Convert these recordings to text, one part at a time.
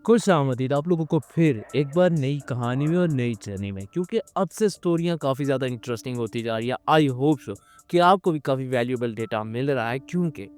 खुश आमदीद आप लोगों को फिर एक बार नई कहानी में और नई जर्नी में, क्योंकि अब से स्टोरियाँ काफ़ी ज़्यादा इंटरेस्टिंग होती जा रही है। आई होप सो कि आपको भी काफ़ी वैल्यूएबल डेटा मिल रहा है, क्योंकि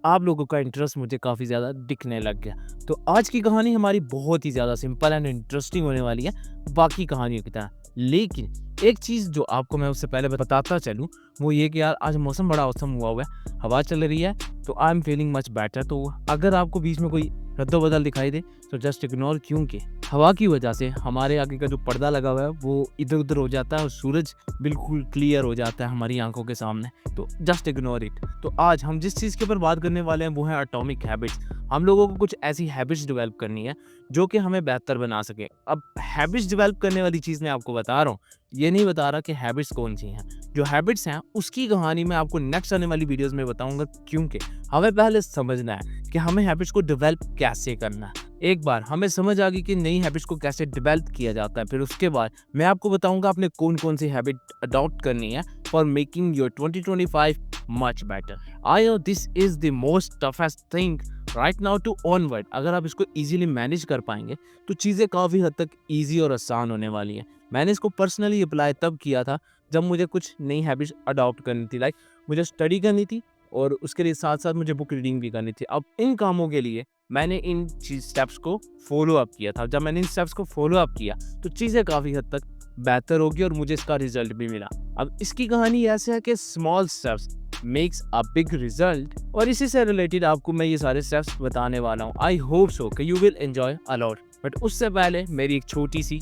आप लोगों का इंटरेस्ट मुझे काफ़ी ज़्यादा दिखने लग गया। तो आज की कहानी हमारी बहुत ही ज़्यादा सिंपल एंड इंटरेस्टिंग होने वाली है, बाकी कहानियों की तरह। लेकिन एक चीज़ जो आपको मैं उससे पहले बताता चलूँ, वो ये कि यार आज मौसम बड़ा औसम हुआ है, हवा चल रही है, तो I am feeling much better. तो अगर आपको बीच में कोई रद्दो-बदल दिखाई दे तो जस्ट इग्नोर, क्योंकि हवा की वजह से हमारे आगे का जो पर्दा लगा हुआ है वो इधर-उधर हो जाता है और सूरज बिल्कुल क्लियर हो जाता है हमारी आँखों के सामने। तो जस्ट इग्नोर इट। तो आज हम जिस चीज़ के ऊपर बात करने वाले हैं वो है एटॉमिक हैबिट्स। हम लोगों को कुछ ऐसी हैबिट्स डेवलप करनी है जो कि हमें बेहतर बना सके। अब हैबिट्स डेवलप करने वाली चीज़ मैं आपको बता रहा हूँ, ये नहीं बता रहा कि हैबिट्स कौन-सी हैं। जो हैबिट्स हैं उसकी कहानी मैं आपको नेक्स्ट आने वाली वीडियोज़ में बताऊँगा, क्योंकि हमें पहले समझना है कि हमें हैबिट्स को डेवलप कैसे करना है। एक बार हमें समझ आ गई कि नई हैबिट्स को कैसे डेवलप किया जाता है, फिर उसके बाद मैं आपको बताऊंगा आपने कौन-कौन सी हैबिट अडॉप्ट करनी है for making your 2025 much better. I know this is the most toughest thing right now to onward. अगर आप इसको इजीली मैनेज कर पाएंगे तो चीज़ें काफ़ी हद तक ईजी और आसान होने वाली हैं। मैंने इसको पर्सनली अप्लाई तब किया था जब मुझे कुछ नई हैबिट्स अडॉप्ट करनी थी, लाइक मुझे स्टडी करनी थी और उसके लिए साथ-साथ मुझे बुक रीडिंग भी करनी थी। अब इन कामों के लिए मैंने इन चीज़ स्टेप्स को फ़ॉलो अप किया था। जब मैंने इन स्टेप्स को फ़ॉलो अप किया, तो चीज़ें काफ़ी हद तक बेहतर होगी और मुझे इसका रिज़ल्ट भी मिला। अब इसकी कहानी ऐसे है कि small steps makes a big result, और इसी से रिलेटेड आपको मैं ये सारे स्टेप्स बताने वाला हूँ। आई होप सो कि you will enjoy a lot. But उससे पहले मेरी एक छोटी-सी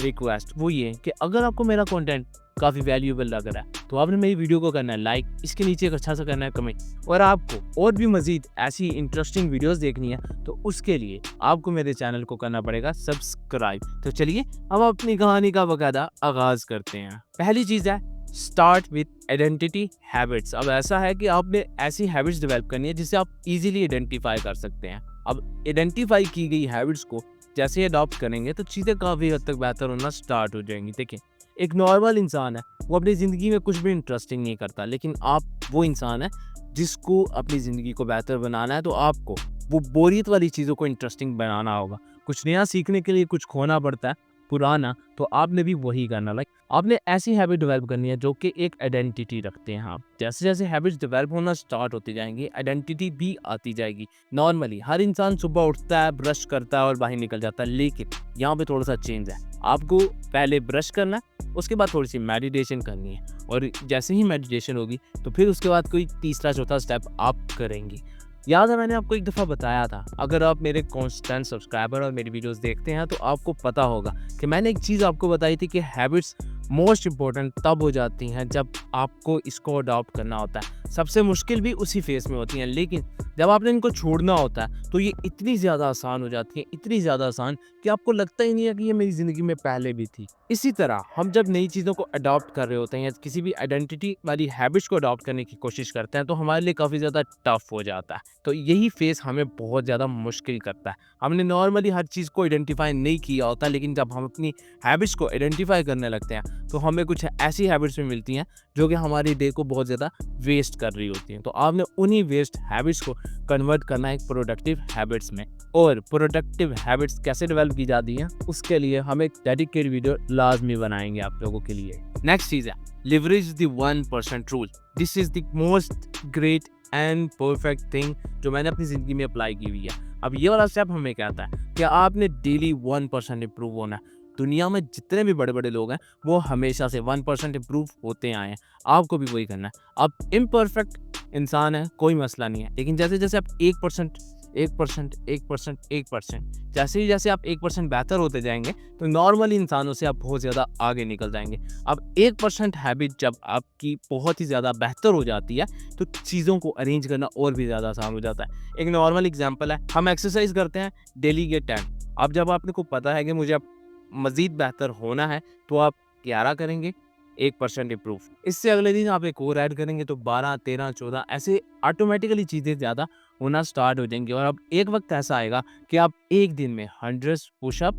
रिक्वेस्ट, वो ये कि अगर आपको मेरा कंटेंट काफ़ी वैल्यूएबल लग रहा है तो आपने मेरी वीडियो को करना है लाइक, इसके नीचे एक अच्छा सा करना है कमेंट, और आपको और भी मज़ीद ऐसी इंटरेस्टिंग वीडियोस देखनी है तो उसके लिए आपको मेरे चैनल को करना पड़ेगा सब्सक्राइब। तो चलिए अब अपनी कहानी का बकायदा आगाज़ करते हैं। पहली चीज़ है स्टार्ट विथ आइडेंटिटी हैबिट्स। अब ऐसा है कि आपने ऐसी हैबिट्स डेवलप करनी है जिसे आप इजीली आइडेंटिफाई कर सकते हैं। अब आइडेंटिफाई की गई हैबिट्स को जैसे ही अडॉप्ट करेंगे तो चीज़ें काफ़ी हद तक बेहतर होना स्टार्ट हो जाएंगी। देखिए, एक नॉर्मल इंसान है, वो अपनी ज़िंदगी में कुछ भी इंटरेस्टिंग नहीं करता, लेकिन आप वो इंसान है जिसको अपनी ज़िंदगी को बेहतर बनाना है, तो आपको वो बोरियत वाली चीज़ों को इंटरेस्टिंग बनाना होगा। कुछ नया सीखने के लिए कुछ खोना पड़ता है, पुराना तो आपने भी वही करना। लाइक आपने ऐसी हैबिट डेवलप करनी है जो कि एक आइडेंटिटी रखते हैं आप। जैसे जैसे हैबिट्स डेवलप होना स्टार्ट होती जाएंगी, आइडेंटिटी भी आती जाएगी। नॉर्मली हर इंसान सुबह उठता है, ब्रश करता है और बाहर निकल जाता है, लेकिन यहाँ पे थोड़ा सा चेंज है। आपको पहले ब्रश करना है, उसके बाद थोड़ी सी मेडिटेशन करनी है, और जैसे ही मेडिटेशन होगी तो फिर उसके बाद कोई तीसरा चौथा स्टेप आप करेंगे। याद है मैंने आपको एक दफ़ा बताया था, अगर आप मेरे कांस्टेंट सब्सक्राइबर और मेरी वीडियोस देखते हैं तो आपको पता होगा कि मैंने एक चीज़ आपको बताई थी कि हैबिट्स मोस्ट इम्पोर्टेंट तब हो जाती हैं जब आपको इसको अडॉप्ट करना होता है। सबसे मुश्किल भी उसी फेस में होती हैं, लेकिन जब आपने इनको छोड़ना होता है तो ये इतनी ज़्यादा आसान हो जाती हैं, इतनी ज़्यादा आसान कि आपको लगता ही नहीं है कि ये मेरी ज़िंदगी में पहले भी थी। इसी तरह हम जब नई चीज़ों को अडॉप्ट कर रहे होते हैं या किसी भी आइडेंटिटी वाली हैबिट्स को अडॉप्ट करने की कोशिश करते हैं तो हमारे लिए काफ़ी ज़्यादा टफ हो जाता है। तो यही फेस हमें बहुत ज़्यादा मुश्किल करता है। हमने नॉर्मली हर चीज़ को आइडेंटिफाई नहीं किया होता, लेकिन जब हम अपनी हैबिट्स को आइडेंटिफाई करने लगते हैं तो हमें कुछ ऐसी हैबिट्स भी मिलती हैं जो कि हमारी डे को बहुत ज़्यादा वेस्ट कर रही होती हैं। तो आपने उन्हीं वेस्ट हैबिट्स को कन्वर्ट करना है एक प्रोडक्टिव हैबिट्स में। और प्रोडक्टिव हैबिट्स कैसे डेवलप की जाती हैं उसके लिए हम एक डेडिकेटेड वीडियो लाजमी बनाएंगे आप लोगों के लिए। नेक्स्ट चीज़ है leverage the 1% rule. This is the most great and perfect thing जो मैंने अपनी ज़िंदगी में अप्लाई की हुई है। अब ये वाला स्टेप हमें कहता है कि आपने डेली 1% इम्प्रूव होना है। दुनिया में जितने भी बड़े बड़े लोग हैं वो हमेशा से 1% इम्प्रूव होते आए हैं, आपको भी वही करना है। आप इम्परफेक्ट इंसान है, कोई मसला नहीं है, लेकिन जैसे जैसे आप 1% 1% 1% 1% जैसे आप 1% बेहतर होते जाएंगे तो नॉर्मल इंसानों से आप बहुत ज़्यादा आगे निकल जाएंगे। अब 1% हैबिट जब आपकी बहुत ही ज़्यादा बेहतर हो जाती है तो चीज़ों को अरेंज करना और भी ज़्यादा आसान हो जाता है। एक नॉर्मल एग्जांपल है, हम एक्सरसाइज करते हैं डेली के टाइम। अब जब आपने को पता है कि मुझे अब मज़ीद बेहतर होना है तो आप 11 करेंगे, 1% इम्प्रूव। इससे अगले दिन आप एक और ऐड करेंगे तो 12, 13, 14 ऐसे ऑटोमेटिकली चीज़ें ज़्यादा होना स्टार्ट हो जाएंगी। और अब एक वक्त ऐसा आएगा कि आप एक दिन में 100 पुशअप,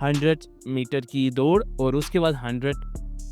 100 मीटर की दौड़ और उसके बाद 100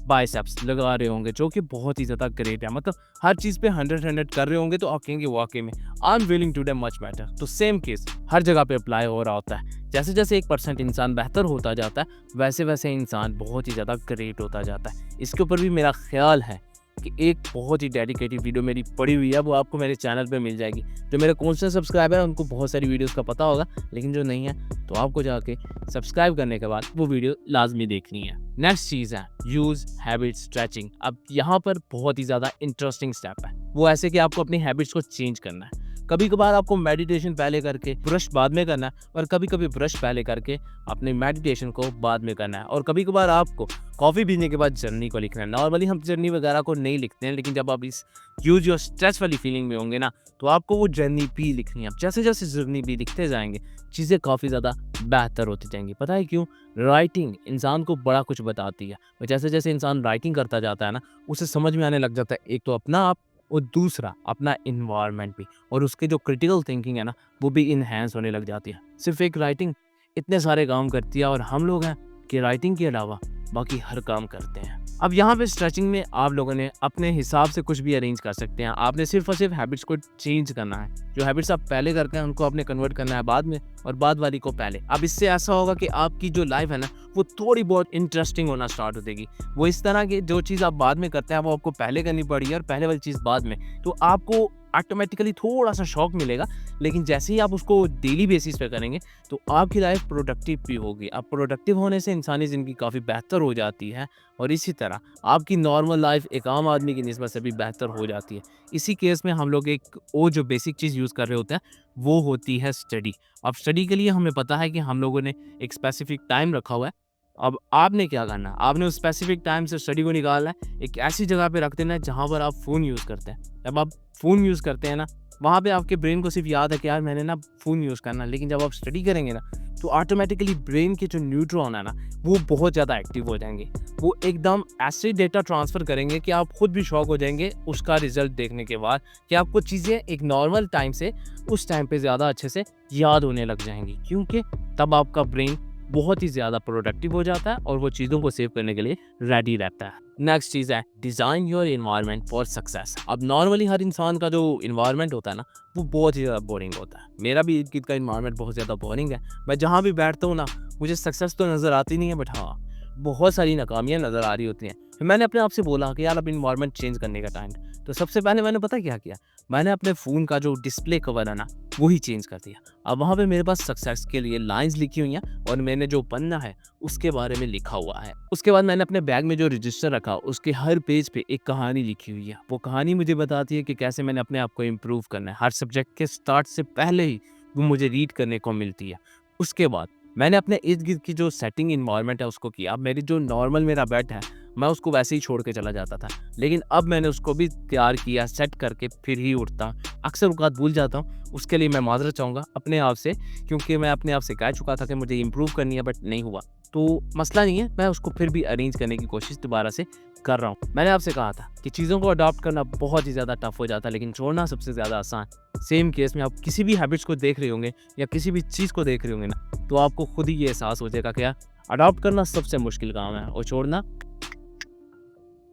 बाइसेप्स लगा रहे होंगे, जो कि बहुत ही ज़्यादा ग्रेट है। मतलब हर चीज़ पे 100 कर रहे होंगे, तो आप कहेंगे वाक़ई में I am willing to do much better. तो सेम केस हर जगह पे अप्लाई हो रहा होता है। जैसे-जैसे 1% इंसान बेहतर होता जाता है, वैसे-वैसे इंसान बहुत ही ज़्यादा ग्रेट होता जाता है। इसके ऊपर भी मेरा ख़्याल है कि एक बहुत ही डेडिकेटेड वीडियो मेरी पड़ी हुई है, वो आपको मेरे चैनल पे मिल जाएगी। जो मेरे कांस्टेंट सब्सक्राइबर हैं उनको बहुत सारी वीडियोस का पता होगा, लेकिन जो नहीं है तो आपको जाके सब्सक्राइब करने के बाद वो वीडियो लाजमी देखनी है। नेक्स्ट चीज़ है यूज़ हैबिट स्ट्रेचिंग। अब यहाँ पर बहुत ही ज़्यादा इंटरेस्टिंग स्टेप है। वो ऐसे कि आपको अपनी हैबिट्स को चेंज करना है। कभी कभार आपको मेडिटेशन पहले करके ब्रश बाद में करना है, और कभी कभी ब्रश पहले करके अपने मेडिटेशन को बाद में करना है। और कभी कभार आपको कॉफ़ी पीने के बाद जर्नी को लिखना है। नॉर्मली हम जर्नी वगैरह को नहीं लिखते हैं, लेकिन जब आप इस यूज योर स्ट्रेस वाली फीलिंग में होंगे ना, तो आपको वो जर्नी भी लिखनी है। जैसे जैसे जर्नी भी लिखते जाएंगे, चीज़ें काफ़ी ज़्यादा बेहतर होती जाएंगी। पता है क्यों? राइटिंग इंसान को बड़ा कुछ बताती है, और जैसे जैसे इंसान राइटिंग करता जाता है ना, उसे समझ में आने लग जाता है एक तो अपना आप, और दूसरा अपना इन्वायरमेंट भी, और उसके जो क्रिटिकल थिंकिंग है ना, वो भी इन्हेंस होने लग जाती है। सिर्फ एक राइटिंग इतने सारे काम करती है, और हम लोग हैं कि राइटिंग के अलावा बाकी हर काम करते हैं। अब यहाँ पे स्ट्रेचिंग में आप लोगों ने अपने हिसाब से कुछ भी अरेंज कर सकते हैं। आपने सिर्फ और सिर्फ हैबिट्स को चेंज करना है। जो हैबिट्स आप पहले करते हैं उनको आपने कन्वर्ट करना है बाद में, और बाद वाली को पहले। अब इससे ऐसा होगा कि आपकी जो लाइफ है ना, वो थोड़ी बहुत इंटरेस्टिंग होना स्टार्ट हो जाएगी। वो इस तरह की जो चीज़ आप बाद में करते हैं वो आपको पहले करनी पड़ी है, और पहले वाली चीज़ बाद में, तो आपको ऑटोमेटिकली थोड़ा सा शॉक मिलेगा। लेकिन जैसे ही आप उसको डेली बेसिस पे करेंगे, तो आपकी लाइफ प्रोडक्टिव भी होगी। अब प्रोडक्टिव होने से इंसानी ज़िंदगी काफ़ी बेहतर हो जाती है, और इसी तरह आपकी नॉर्मल लाइफ एक आम आदमी की निस्बत से भी बेहतर हो जाती है। इसी केस में हम लोग एक और जो बेसिक चीज़ यूज़ कर रहे होते हैं, वो होती है स्टडी। अब स्टडी के लिए हमें पता है कि हम लोगों ने एक स्पेसिफिक टाइम रखा हुआ है। अब आपने क्या करना है? आपने उस स्पेसिफिक टाइम से स्टडी को निकालना है, एक ऐसी जगह पे रख देना है जहाँ पर आप फ़ोन यूज़ करते हैं। जब आप फ़ोन यूज़ करते हैं ना, वहाँ पे आपके ब्रेन को सिर्फ याद है कि यार मैंने ना फ़ोन यूज़ करना है। लेकिन जब आप स्टडी करेंगे ना, तो ऑटोमेटिकली ब्रेन के जो न्यूरॉन है ना, वो बहुत ज़्यादा एक्टिव हो जाएंगे। वो एकदम ऐसे डेटा ट्रांसफ़र करेंगे कि आप खुद भी शॉक हो जाएंगे उसका रिजल्ट देखने के बाद, कि आपको चीज़ें एक नॉर्मल टाइम से उस टाइम पे ज़्यादा अच्छे से याद होने लग जाएंगी, क्योंकि तब आपका ब्रेन बहुत ही ज़्यादा प्रोडक्टिव हो जाता है, और वो चीज़ों को सेव करने के लिए रेडी रहता है। नेक्स्ट चीज़ है design your environment for success. अब नॉर्मली हर इंसान का जो एनवायरनमेंट होता है ना, वो बहुत ही ज़्यादा बोरिंग होता है। मेरा भी इर्द गिर्द का एनवायरनमेंट बहुत ज़्यादा बोरिंग है। मैं जहाँ भी बैठता हूँ ना, मुझे सक्सेस तो नज़र आती नहीं है, बट हाँ, बहुत सारी नाकामियाँ नज़र आ रही होती हैं। फिर मैंने अपने आप से बोला कि यार अब एनवायरनमेंट चेंज करने का टाइम। तो सबसे पहले मैंने पता क्या किया? मैंने अपने फ़ोन का जो डिस्प्ले कवर है ना, वो ही चेंज कर दिया। अब वहाँ पे मेरे पास सक्सेस के लिए लाइंस लिखी हुई हैं, और मैंने जो पन्ना है उसके बारे में लिखा हुआ है। उसके बाद मैंने अपने बैग में जो रजिस्टर रखा, उसके हर पेज पे एक कहानी लिखी हुई है। वो कहानी मुझे बताती है कि कैसे मैंने अपने आप को इम्प्रूव करना है। हर सब्जेक्ट के स्टार्ट से पहले ही वो मुझे रीड करने को मिलती है। उसके बाद मैंने अपने इर्द गिर्द की जो सेटिंग इन्वायरमेंट है उसको किया। अब मेरी जो नॉर्मल मेरा बेड है, मैं उसको वैसे ही छोड़ के चला जाता था, लेकिन अब मैंने उसको भी तैयार किया, सेट करके फिर ही उठता। अक्सर औक़ात भूल जाता हूँ, उसके लिए मैं माज़रत चाहूँगा अपने आप से, क्योंकि मैं अपने आप से कह चुका था कि मुझे इम्प्रूव करनी है, बट नहीं हुआ। तो मसला नहीं है, मैं उसको फिर भी अरेंज करने की कोशिश दोबारा से कर रहा हूँ। मैंने आपसे कहा था कि चीज़ों को अडॉप्ट करना बहुत ही ज़्यादा टफ हो जाता है, लेकिन छोड़ना सबसे ज़्यादा आसान। सेम केस में आप किसी भी हैबिट्स को देख रहे होंगे, या किसी भी चीज़ को देख रहे होंगे ना, तो आपको खुद ही ये एहसास हो जाएगा कि यार अडॉप्ट करना सबसे मुश्किल काम है, और छोड़ना।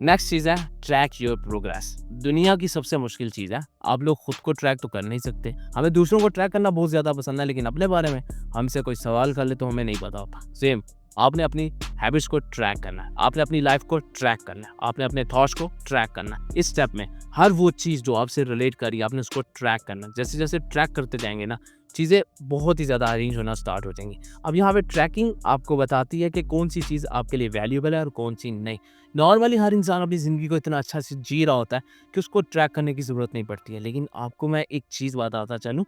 नेक्स्ट चीज़ है ट्रैक योर प्रोग्रेस। दुनिया की सबसे मुश्किल चीज़ है। आप लोग खुद को ट्रैक तो कर नहीं सकते। हमें दूसरों को ट्रैक करना बहुत ज़्यादा पसंद है, लेकिन अपने बारे में हमसे कोई सवाल कर ले तो हमें नहीं पता होता। सेम, आपने अपनी हैबिट्स को ट्रैक करना है, आपने अपनी लाइफ को ट्रैक करना है, आपने अपने थॉट्स को ट्रैक करना है। इस स्टेप में हर वो चीज़ जो आपसे रिलेट करी, आपने उसको ट्रैक करना है। जैसे जैसे ट्रैक करते जाएंगे ना, चीज़ें बहुत ही ज़्यादा अरेंज होना स्टार्ट हो जाएंगी। अब यहाँ पे ट्रैकिंग आपको बताती है कि कौन सी चीज़ आपके लिए वैल्यूएबल है और कौन सी नहीं। नॉर्मली हर इंसान अपनी ज़िंदगी को इतना अच्छा से जी रहा होता है कि उसको ट्रैक करने की ज़रूरत नहीं पड़ती है। लेकिन आपको मैं एक चीज़ बताता चलूँ,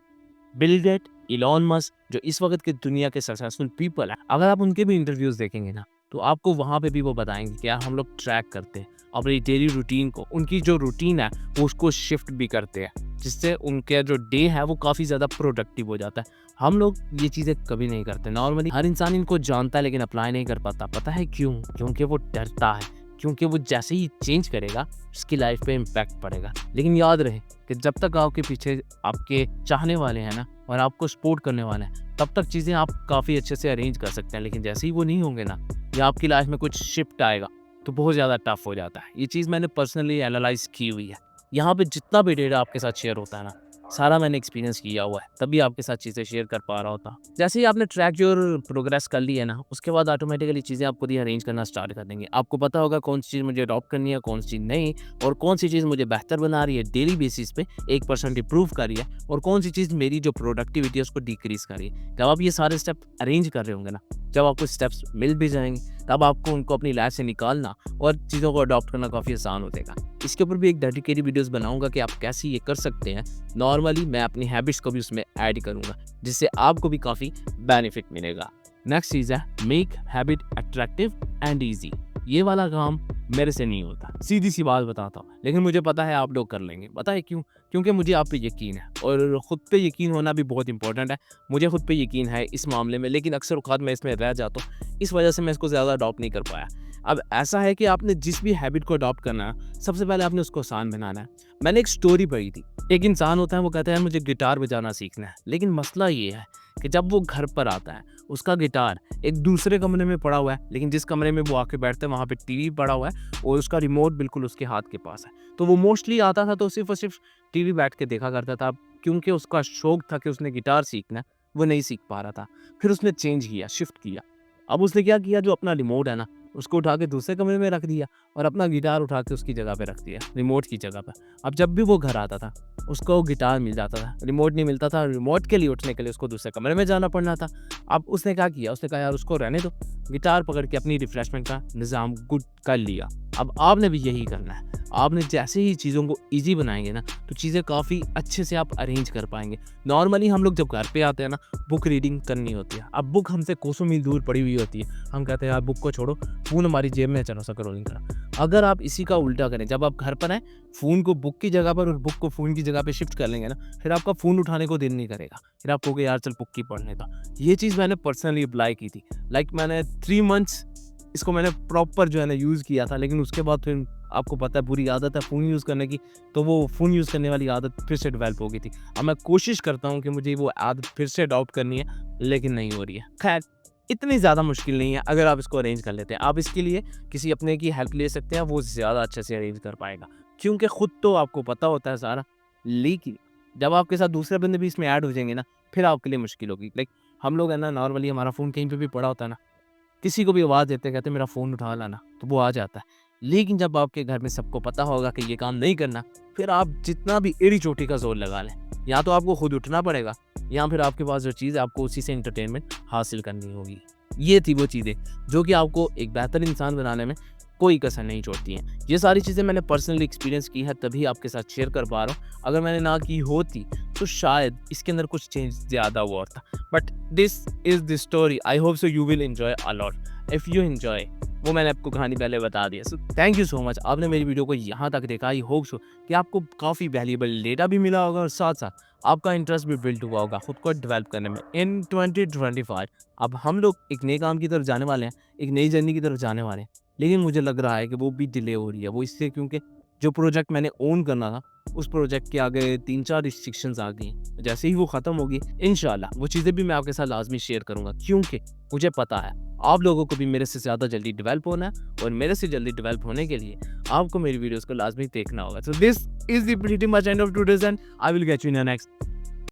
बिल गेट, इलॉन मस्क, जो इस वक्त के दुनिया के सक्सेसफुल पीपल हैं, अगर आप उनके भी इंटरव्यूज़ देखेंगे ना, तो आपको वहाँ पे भी वो बताएंगे कि यार हम लोग ट्रैक करते हैं अपनी डेली रूटीन को। उनकी जो रूटीन है वो उसको शिफ्ट भी करते हैं, जिससे उनका जो डे है वो काफ़ी ज़्यादा प्रोडक्टिव हो जाता है। हम लोग ये चीज़ें कभी नहीं करते। नॉर्मली हर इंसान इनको जानता है, लेकिन अप्लाई नहीं कर पाता। पता है क्यों? क्योंकि वो डरता है, क्योंकि वो जैसे ही चेंज करेगा उसकी लाइफ पे इम्पैक्ट पड़ेगा। लेकिन याद रहे कि जब तक आपके पीछे आपके चाहने वाले हैं ना, और आपको सपोर्ट करने वाले हैं, तब तक चीज़ें आप काफ़ी अच्छे से अरेंज कर सकते हैं। लेकिन जैसे ही वो नहीं होंगे ना, या आपकी लाइफ में कुछ शिफ्ट आएगा, तो बहुत ज़्यादा टफ हो जाता है। ये चीज़ मैंने पर्सनली एनालाइज़ की हुई है। यहाँ पे जितना भी डेटा आपके साथ शेयर होता है ना, सारा मैंने एक्सपीरियंस किया हुआ है, तभी आपके साथ चीज़ें शेयर कर पा रहा होता। जैसे ही आपने ट्रैक योर प्रोग्रेस कर ली है ना, उसके बाद ऑटोमेटिकली चीज़ें आप खुद ही अरेंज करना स्टार्ट कर देंगे। आपको पता होगा कौन सी चीज़ मुझे अडॉप्ट करनी है, कौन सी चीज़ नहीं, और कौन सी चीज़ मुझे बेहतर बना रही है डेली बेसिस पे 1% इंप्रूव कर रही है, और कौन सी चीज़ मेरी जो प्रोडक्टिविटी है उसको डिक्रीज़ कर रही है। जब आप ये सारे स्टेप अरेंज कर रहे होंगे ना, जब आपको स्टेप्स मिल भी जाएँगे, तब आपको उनको अपनी लाइफ से निकालना और चीज़ों को अडॉप्ट करना काफ़ी आसान हो जाएगा। इसके ऊपर भी एक डेडिकेटेड वीडियोस बनाऊँगा कि आप कैसे ये कर सकते हैं। नॉर्मली मैं अपनी हैबिट्स को भी उसमें ऐड करूँगा, जिससे आपको भी काफ़ी बेनिफिट मिलेगा। नेक्स्ट चीज़ है make habit attractive and easy. ये वाला काम मेरे से नहीं होता, सीधी-सी बात बताता हूँ, लेकिन मुझे पता है आप लोग कर लेंगे। पता है क्यों? क्योंकि मुझे आप पे यकीन है, और खुद पे यकीन होना भी बहुत इंपॉर्टेंट है। मुझे खुद पे यकीन है इस मामले में, लेकिन अक्सर औक़ात मैं इसमें रह जाता हूँ। इस वजह से मैं इसको ज़्यादा अडॉप्ट नहीं कर पाया। अब ऐसा है कि आपने जिस भी हैबिट को अडॉप्ट करना है, सबसे पहले आपने उसको आसान बनाना है। मैंने एक स्टोरी पढ़ी थी। एक इंसान होता है, वो कहता है मुझे गिटार बजाना सीखना है, लेकिन मसला ये है कि जब वो घर पर आता है, उसका गिटार एक दूसरे कमरे में पड़ा हुआ है, लेकिन जिस कमरे में वो आके बैठता है वहाँ पे टीवी पड़ा हुआ है और उसका रिमोट बिल्कुल उसके हाथ के पास है। तो वो मोस्टली आता था तो सिर्फ़ और सिर्फ़ टीवी बैठ के देखा करता था, क्योंकि उसका शौक था कि उसने गिटार सीखना है, वो नहीं सीख पा रहा था। फिर उसने चेंज किया, शिफ्ट किया। अब उसने क्या किया, जो अपना रिमोट है ना, उसको उठा के दूसरे कमरे में रख दिया और अपना गिटार उठा के उसकी जगह पे रख दिया, रिमोट की जगह पे। अब जब भी वो घर आता था, उसको गिटार मिल जाता था, रिमोट नहीं मिलता था। रिमोट के लिए उठने के लिए उसको दूसरे कमरे में जाना पड़ना था। अब उसने क्या किया, उसने कहा यार उसको रहने दो, गिटार पकड़ के अपनी रिफ्रेशमेंट का निज़ाम गुड कर लिया। अब आपने भी यही करना है। आपने जैसे ही चीज़ों को ईज़ी बनाएँगे ना, तो चीज़ें काफ़ी अच्छे से आप अरेंज कर पाएँगे। नॉर्मली हम लोग जब घर पे आते हैं ना, बुक रीडिंग करनी होती है। अब बुक हमसे कोसों मील दूर पड़ी हुई होती है। हम कहते हैं यार बुक को छोड़ो, फ़ोन हमारी जेब में है, चलो स्क्रॉलिंग करो। अगर आप इसी का उल्टा करें, जब आप घर पर आएँ, फ़ोन को बुक की जगह पर और बुक को फ़ोन की जगह पे शिफ्ट कर लेंगे ना, फिर आपका फ़ोन उठाने को दिल नहीं करेगा। फिर आप कहोगे यार चल बुक ही पढ़ लेता। ये चीज़ मैंने पर्सनली अप्लाई की थी। मैंने 3 मंथ्स इसको मैंने प्रॉपर जो है ना यूज़ किया था, लेकिन उसके बाद फिर आपको पता है बुरी आदत है फ़ोन यूज़ करने की, तो वो फ़ोन यूज़ करने वाली आदत फिर से डेवलप हो गई थी। अब मैं कोशिश करता हूँ कि मुझे वो आदत फिर से अडॉप्ट करनी है, लेकिन नहीं हो रही है। खैर, इतनी ज़्यादा मुश्किल नहीं है अगर आप इसको अरेंज कर लेते हैं। आप इसके लिए किसी अपने की हेल्प ले सकते हैं, वो ज़्यादा अच्छे से अरेंज कर पाएगा। क्योंकि खुद तो आपको पता होता है सारा, लेकिन जब आपके साथ दूसरे बंदे भी इसमें ऐड हो जाएँगे ना, फिर आपके लिए मुश्किल होगी। हम लोग है ना, नॉर्मली हमारा फ़ोन कहीं पे भी पड़ा होता है ना, किसी को भी आवाज़ देते कहते मेरा फ़ोन उठा लाना, तो वो आ जाता है। लेकिन जब आपके घर में सबको पता होगा कि ये काम नहीं करना, फिर आप जितना भी एड़ी-चोटी का ज़ोर लगा लें, या तो आपको खुद उठना पड़ेगा, या फिर आपके पास जो चीज़ है आपको उसी से एंटरटेनमेंट हासिल करनी होगी। ये थी वो चीज़ें जो कि आपको एक बेहतर इंसान बनाने में कोई कसर नहीं छोड़ती हैं। ये सारी चीज़ें मैंने पर्सनली एक्सपीरियंस की है, तभी आपके साथ शेयर कर पा रहा हूँ। अगर मैंने ना की होती तो शायद इसके अंदर कुछ चेंज ज़्यादा हुआ होता। But this is the story, I hope so you will enjoy a lot. If you enjoy, वो मैंने आपको कहानी पहले बता दी है। So thank you so much, आपने मेरी वीडियो को यहाँ तक देखा। आई होप सो कि आपको काफ़ी वैल्यूएबल डेटा भी मिला होगा और साथ-साथ आपका इंटरेस्ट भी बिल्ड हुआ होगा खुद को डेवलप करने में। इन 2025 अब हम लोग एक नए काम की तरफ जाने वाले हैं, एक नई जर्नी की तरफ जाने वाले हैं। लेकिन मुझे लग रहा है कि वो भी डिले हो रही है। वो इसलिए क्योंकि जो प्रोजेक्ट मैंने ओन करना था, उस प्रोजेक्ट के आगे 3-4 रिस्ट्रिक्शंस आ गई हैं। जैसे ही वो ख़त्म होगी, इंशाल्लाह वो चीज़ें भी मैं आपके साथ लाज़मी शेयर करूँगा, क्योंकि मुझे पता है आप लोगों को भी मेरे से ज़्यादा जल्दी डेवलप होना है, और मेरे से जल्दी डेवलप होने के लिए आपको मेरी वीडियोज़ को लाज़मी देखना होगा। So this is the pretty much end of today's, and I will get you in the next